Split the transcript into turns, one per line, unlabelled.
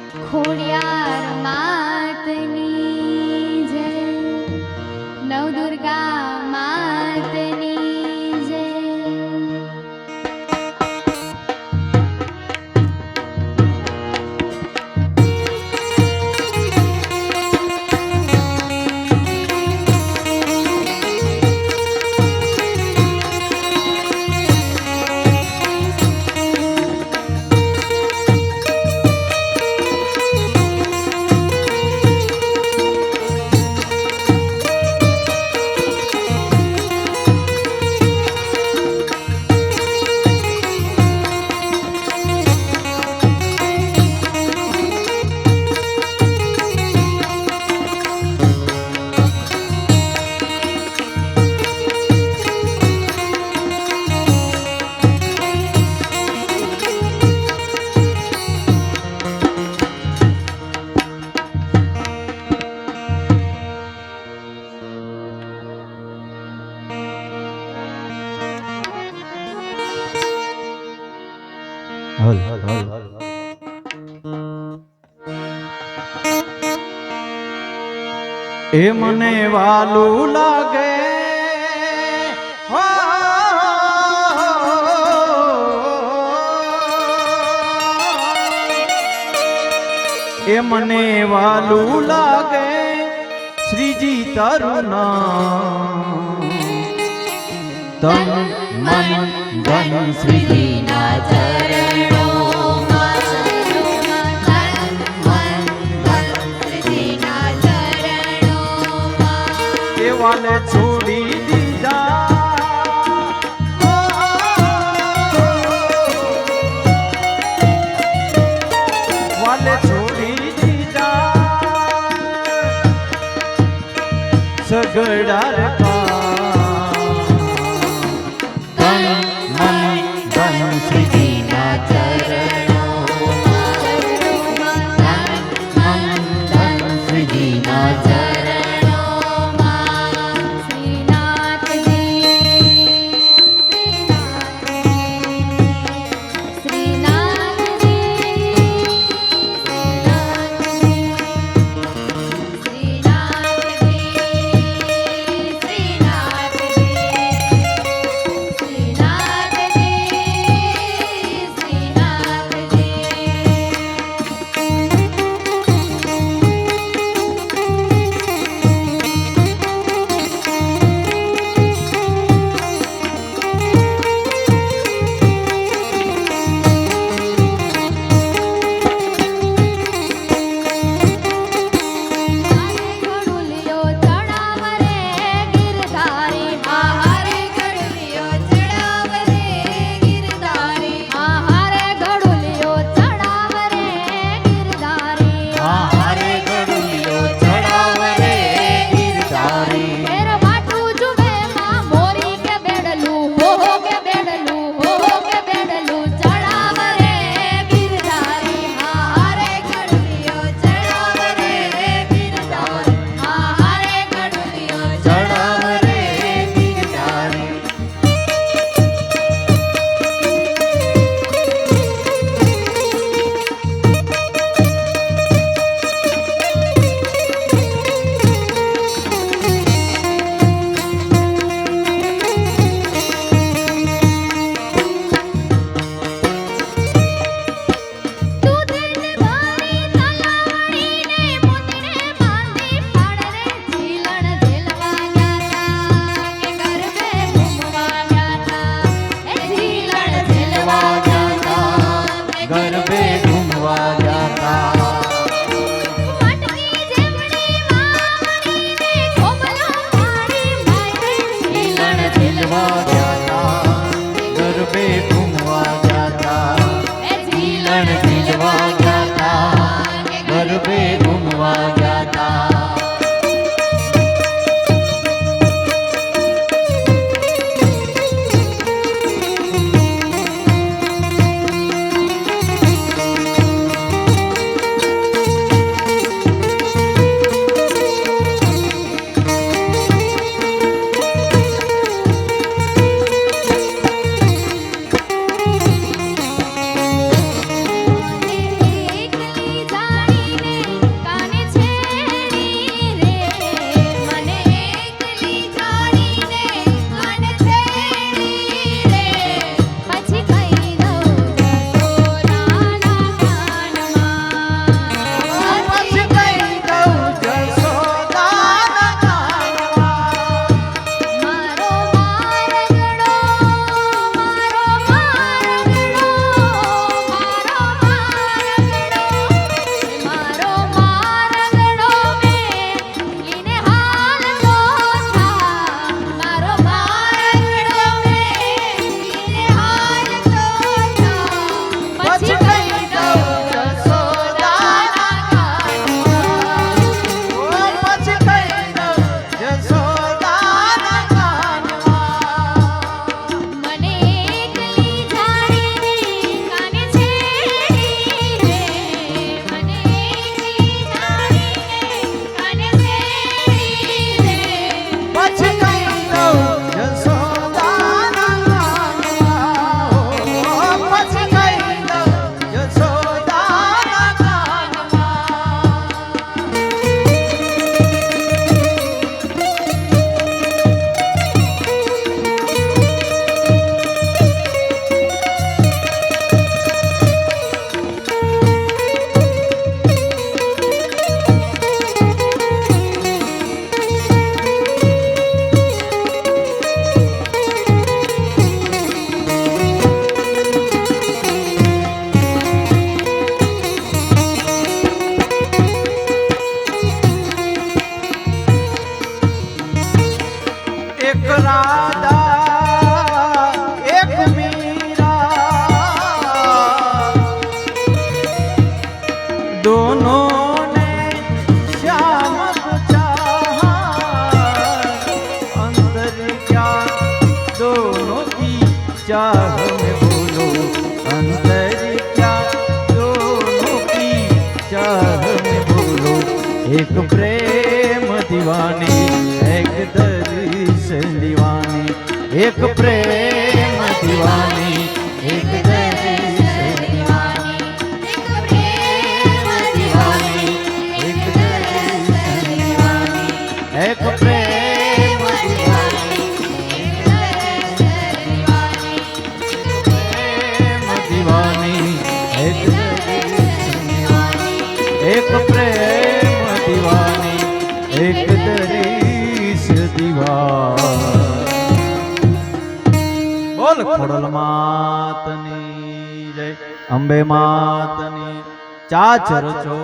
ખોડિયાર માતની જય, નવદુર્ગા માતની જય.
હલ હલ એ મને વાલું લાગે એ મને વાલું લાગે શ્રીજી તારું નામ તન મન ધન શ્રીજી ના
ચરણોમાં તન મન ધન શ્રીજીના ચરણોમાં
એ વાલે છોડી દીધા વાલે છોડી દીધા સગડા રે दोनों ने श्याम को चाहा, अंतर क्या दोनों की चाह में बोलो, अंतर क्या दोनों की चाह में बोलो। एक प्रेम दीवानी एक दर्शन दीवानी, एक प्रेम दीवानी एक दर्शन
दीवानी, एक प्रेम दीवानी, एक दर्शन दीवानी,
एक प्रेम
दीवानी, एक दर्शन दीवानी,
प्रेम दीवानी एक दर्शन दीवानी, एक प्रेम दीवानी एक दर्शन दीवानी। બોલ ખોડલ માતની જય, અંબે માતની ચાચર છો।